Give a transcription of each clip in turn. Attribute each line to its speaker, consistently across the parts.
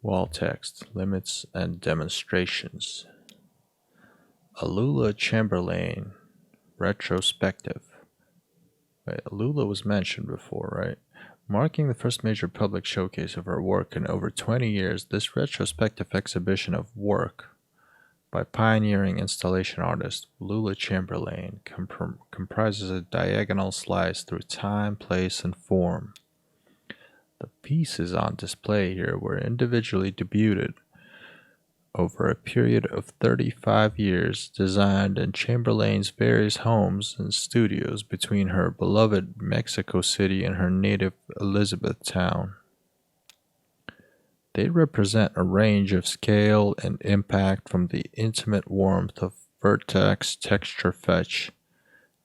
Speaker 1: Wall text, limits and demonstrations. Alula Chamberlain, retrospective. Wait, Alula was mentioned before, right? Marking the first major public showcase of her work in over 20 years, this retrospective exhibition of work by pioneering installation artist Lula Chamberlain comprises a diagonal slice through time, place, and form. The pieces on display here were individually debuted over a period of 35 years, designed in Chamberlain's various homes and studios between her beloved Mexico City and her native Elizabethtown. They represent a range of scale and impact from the intimate warmth of vertex texture fetch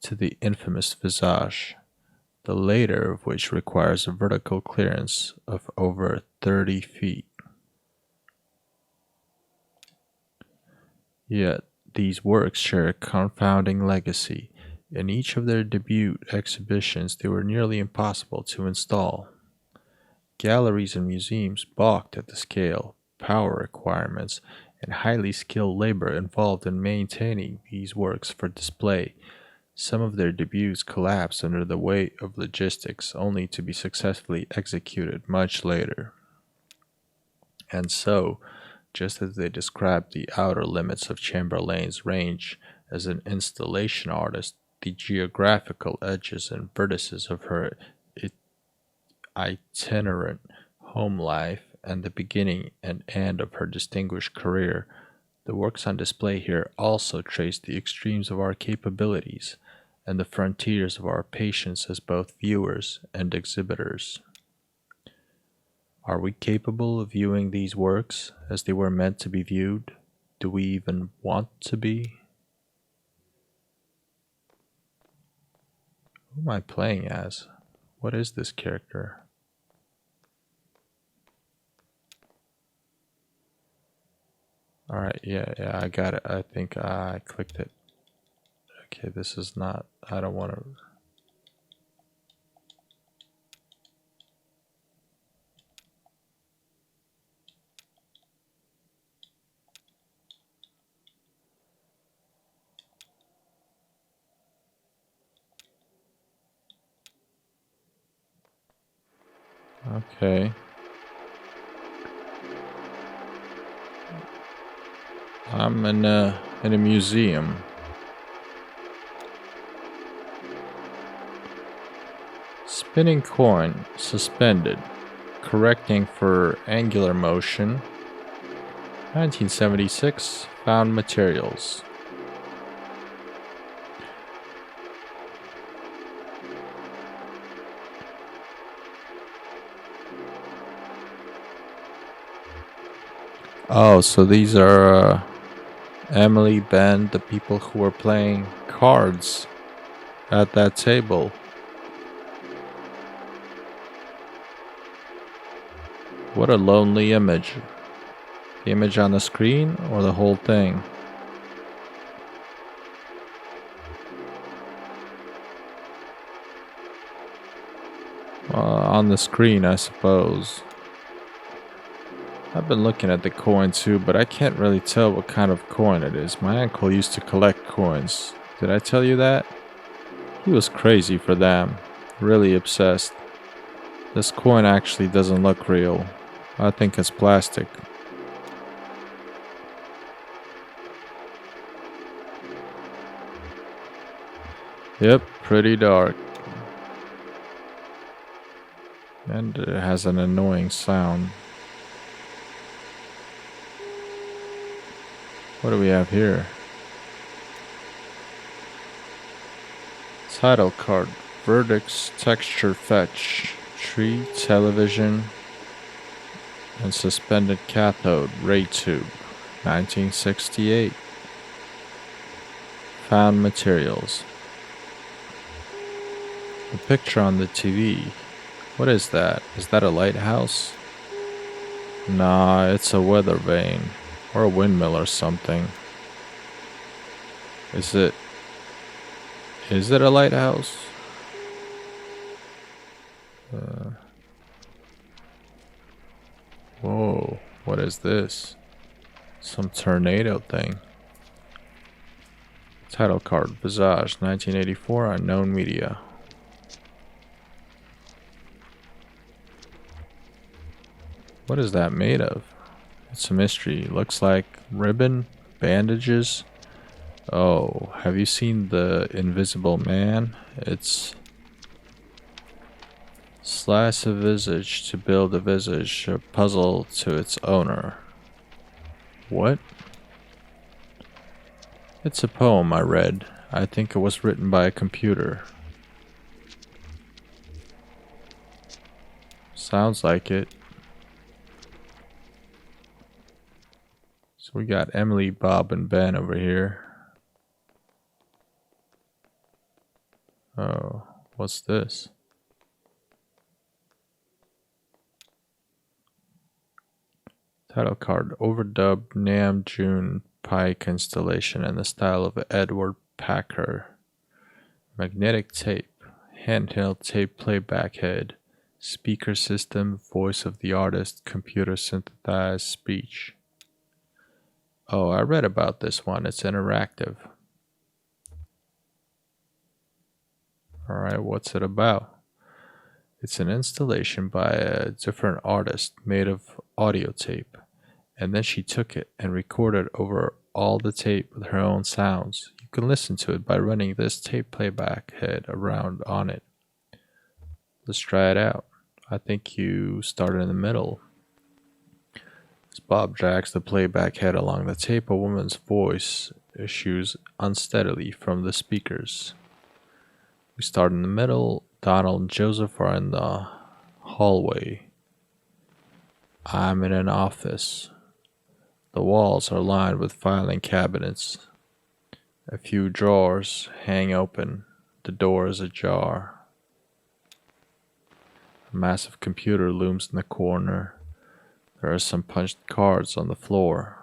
Speaker 1: to the infamous visage, the later of which requires a vertical clearance of over 30 feet. Yet, these works share a confounding legacy. In each of their debut exhibitions, they were nearly impossible to install. Galleries and museums balked at the scale, power requirements, and highly skilled labor involved in maintaining these works for display. Some of their debuts collapsed under the weight of logistics, only to be successfully executed much later. And so, just as they described the outer limits of Chamberlain's range as an installation artist, the geographical edges and vertices of her itinerant home life, and the beginning and end of her distinguished career, the works on display here also trace the extremes of our capabilities and the frontiers of our patience as both viewers and exhibitors. Are we capable of viewing these works as they were meant to be viewed? Do we even want to be? Who am I playing as? What is this character? Alright, yeah, I got it. I think I clicked it. Okay, this is not, I don't want to. Okay. I'm in a museum. Spinning coin suspended, correcting for angular motion. 1976, found materials. Oh, so these are Emily, Ben, the people who were playing cards at that table. What a lonely image. The image on the screen or the whole thing? On the screen, I suppose. I've been looking at the coin too, but I can't really tell what kind of coin it is. My uncle used to collect coins. Did I tell you that? He was crazy for them. Really obsessed. This coin actually doesn't look real. I think it's plastic. Yep, pretty dark. And it has an annoying sound. What do we have here? Title card. Verdicts, texture fetch. Tree, television, and suspended cathode ray tube. 1968. Found materials. The picture on the TV. What is that? Is that a lighthouse? Nah, it's a weather vane. Or a windmill or something. Is it a lighthouse? Whoa, What is this? Some tornado thing. Title card, Visage, 1984, Unknown Media. What is that made of? It's a mystery. Looks like ribbon, bandages. Oh, have you seen The Invisible Man? It's slice a visage to build a visage, a puzzle to its owner. What? It's a poem I read. I think it was written by a computer. Sounds like it. So we got Emily, Bob, and Ben over here. Oh, what's this? Title card, Overdub, Nam June Pike installation in the style of Edward Packer. Magnetic tape, handheld tape playback head, speaker system, voice of the artist, computer synthesized speech. Oh, I read about this one. It's interactive. Alright, what's it about? It's an installation by a different artist made of audio tape. And then she took it and recorded over all the tape with her own sounds. You can listen to it by running this tape playback head around on it. Let's try it out. I think you start in the middle. As Bob drags the playback head along the tape, a woman's voice issues unsteadily from the speakers. We start in the middle. Donald and Joseph are in the hallway. I'm in an office. The walls are lined with filing cabinets. A few drawers hang open. The door is ajar. A massive computer looms in the corner. There are some punched cards on the floor.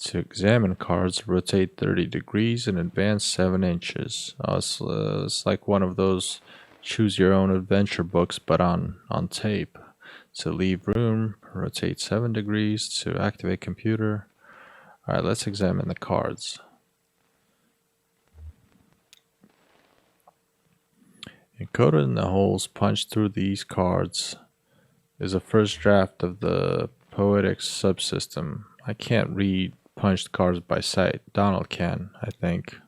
Speaker 1: To examine cards, rotate 30 degrees and advance 7 inches. It's like one of those choose your own adventure books, but on tape. To leave room, rotate 7 degrees. To activate computer. Alright, let's examine the cards. Encoded in the holes punched through these cards is a first draft of the poetic subsystem. I can't read punched cards by sight. Donald can, I think.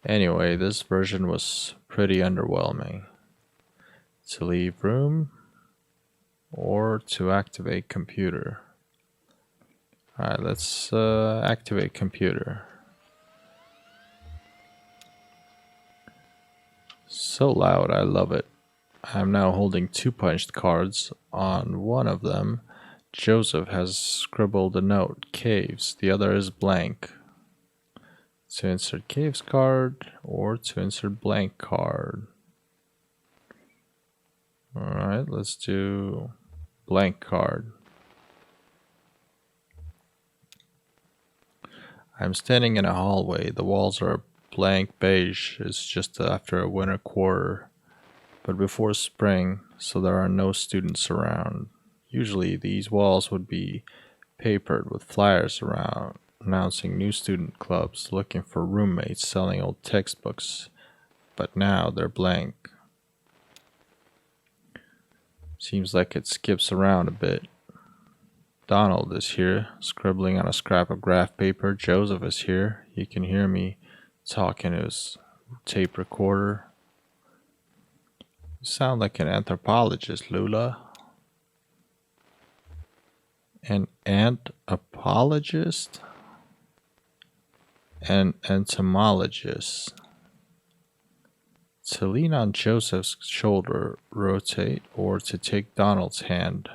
Speaker 1: Anyway, this version was pretty underwhelming. To leave room or to activate computer. Alright, let's activate computer. So loud, I love it. I'm now holding 2 punched cards. On one of them, Joseph has scribbled a note, caves. The other is blank. To insert caves card or to insert blank card. Alright, let's do blank card. I'm standing in a hallway. The walls are blank beige. It's just after a winter quarter, but before spring, so there are no students around. Usually these walls would be papered with flyers around announcing new student clubs, looking for roommates, selling old textbooks, but now they're blank. Seems like it skips around a bit. Donald is here, scribbling on a scrap of graph paper. Joseph is here. He can hear me talking to his tape recorder. You sound like an anthropologist, Lula. An anthropologist? An entomologist. To lean on Joseph's shoulder, rotate, or to take Donald's hand.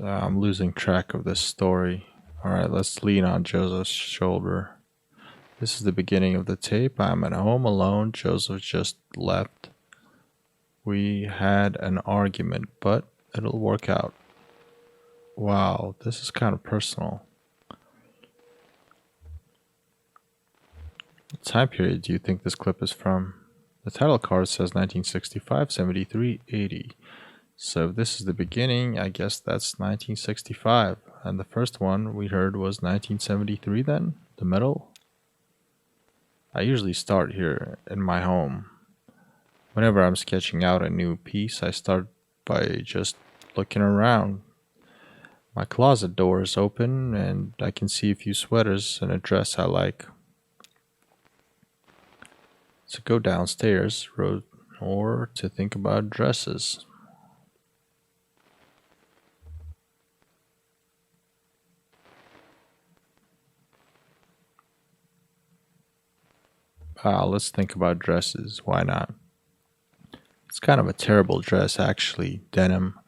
Speaker 1: I'm losing track of this story. Alright, let's lean on Joseph's shoulder. This is the beginning of the tape. I'm at home alone. Joseph just left. We had an argument, but It'll work out. Wow, this is kind of personal. What time period do you think this clip is from? The title card says 1965, 73, 80. So if this is the beginning, I guess that's 1965. And the first one we heard was 1973 then? The middle? I usually start here in my home. Whenever I'm sketching out a new piece, I start by just looking around. My closet door is open and I can see a few sweaters and a dress I like. To go downstairs, or to think about dresses. Let's think about dresses. Why not? It's kind of a terrible dress, actually. Denim.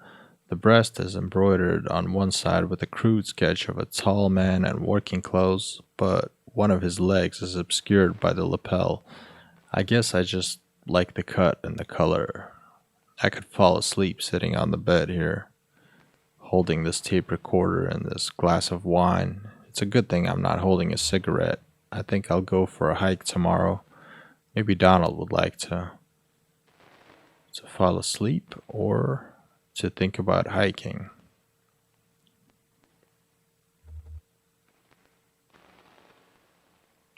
Speaker 1: The breast is embroidered on one side with a crude sketch of a tall man in working clothes, but one of his legs is obscured by the lapel. I guess I just like the cut and the color. I could fall asleep sitting on the bed here, holding this tape recorder and this glass of wine. It's a good thing I'm not holding a cigarette. I think I'll go for a hike tomorrow. Maybe Donald would like to fall asleep or to think about hiking.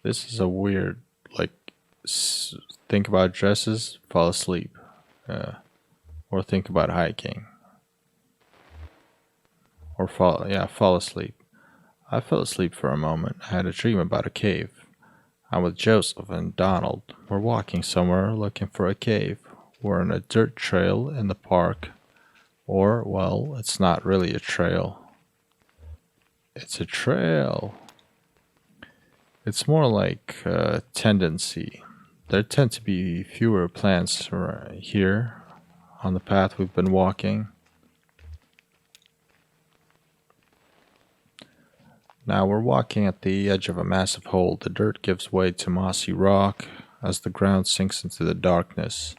Speaker 1: This is a weird, like, think about dresses, fall asleep, or think about hiking, or fall asleep. I fell asleep for a moment. I had a dream about a cave. I'm with Joseph and Donald. We're walking somewhere looking for a cave. We're on a dirt trail in the park. Or, well, it's not really a trail. It's a trail. It's more like a tendency. There tend to be fewer plants here on the path we've been walking. Now we're walking at the edge of a massive hole. The dirt gives way to mossy rock as the ground sinks into the darkness.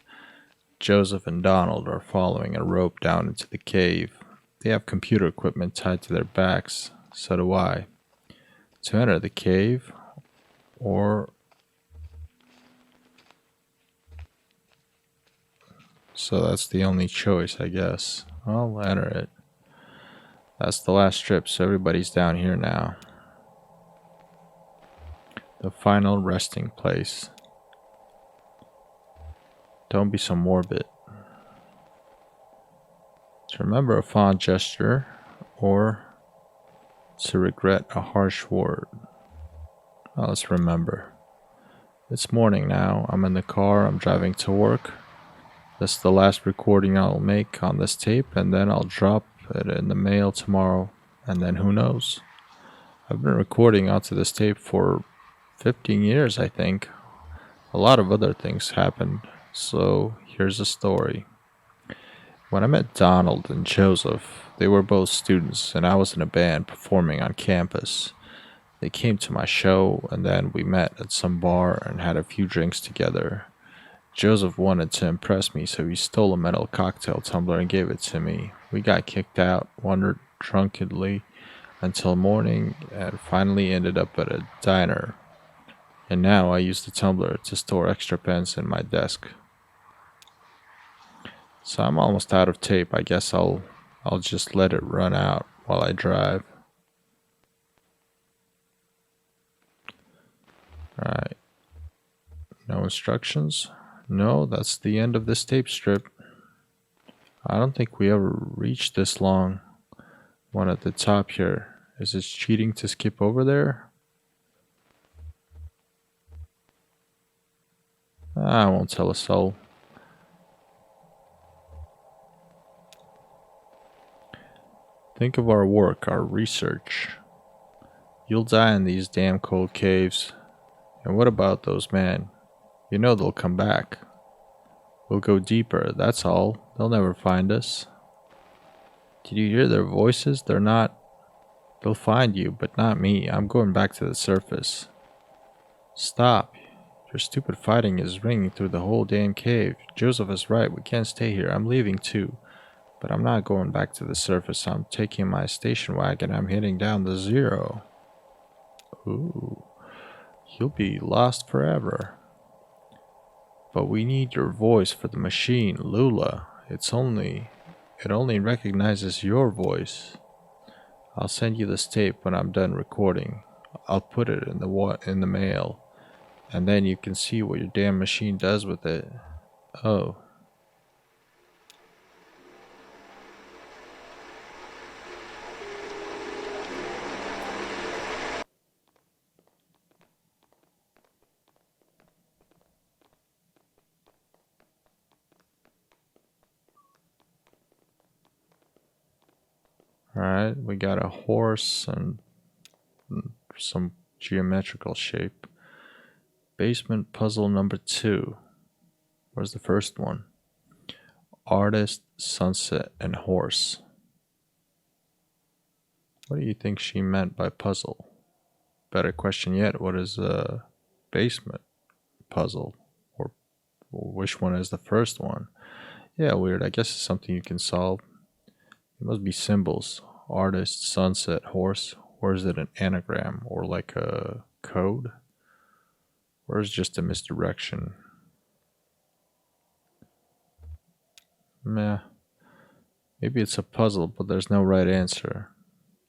Speaker 1: Joseph and Donald are following a rope down into the cave. They have computer equipment tied to their backs. So do I. To enter the cave, or so that's the only choice, I guess. I'll enter it. That's the last strip, so everybody's down here now. The final resting place. Don't be so morbid. To remember a fond gesture, or to regret a harsh word. Well, let's remember. It's morning now. I'm in the car. I'm driving to work. This is the last recording I'll make on this tape, and then I'll drop it in the mail tomorrow, and then who knows? I've been recording onto this tape for 15 years, I think. A lot of other things happened, so here's a story. When I met Donald and Joseph, they were both students, and I was in a band performing on campus. They came to my show, and then we met at some bar and had a few drinks together. Joseph wanted to impress me, so he stole a metal cocktail tumbler and gave it to me. We got kicked out, wandered drunkenly until morning, and finally ended up at a diner. And now I use the tumbler to store extra pens in my desk. So I'm almost out of tape. I guess I'll just let it run out while I drive. Alright. No instructions? No, that's the end of this tape strip. I don't think we ever reached this long one at the top here. Is it cheating to skip over there? I won't tell a soul. Think of our work, our research. You'll die in these damn cold caves. And what about those men? You know they'll come back. We'll go deeper, that's all. They'll never find us. Did you hear their voices? They'll find you, but not me. I'm going back to the surface. Stop. Your stupid fighting is ringing through the whole damn cave. Joseph is right. We can't stay here. I'm leaving too. But I'm not going back to the surface. I'm taking my station wagon. I'm heading down to 0. Ooh. You'll be lost forever. But we need your voice for the machine, Lula. It only recognizes your voice. I'll send you this tape when I'm done recording. I'll put it in the mail, and then you can see what your damn machine does with it. Oh. Alright, we got a horse and some geometrical shape. Basement puzzle number 2. Where's the first one? Artist, sunset, and horse. What do you think she meant by puzzle? Better question yet, what is a basement puzzle? Or which one is the first one? Yeah, weird. I guess it's something you can solve. It must be symbols. Artist, sunset, horse. Or is it an anagram or like a code? Or is it just a misdirection? Meh. Maybe it's a puzzle, but there's no right answer.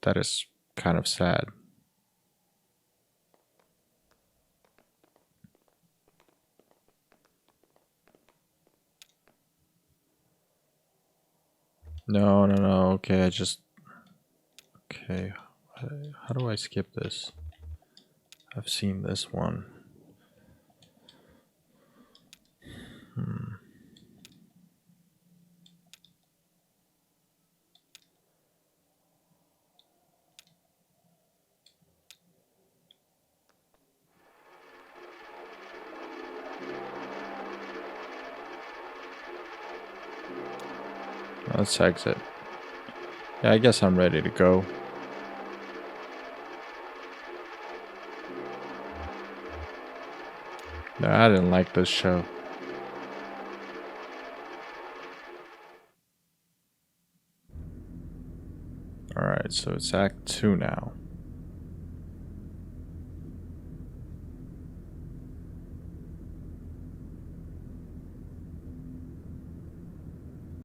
Speaker 1: That is kind of sad. No. Okay, Okay. How do I skip this? I've seen this one. Let's exit. Yeah, I guess I'm ready to go. No, I didn't like this show. Alright, so it's Act 2 now.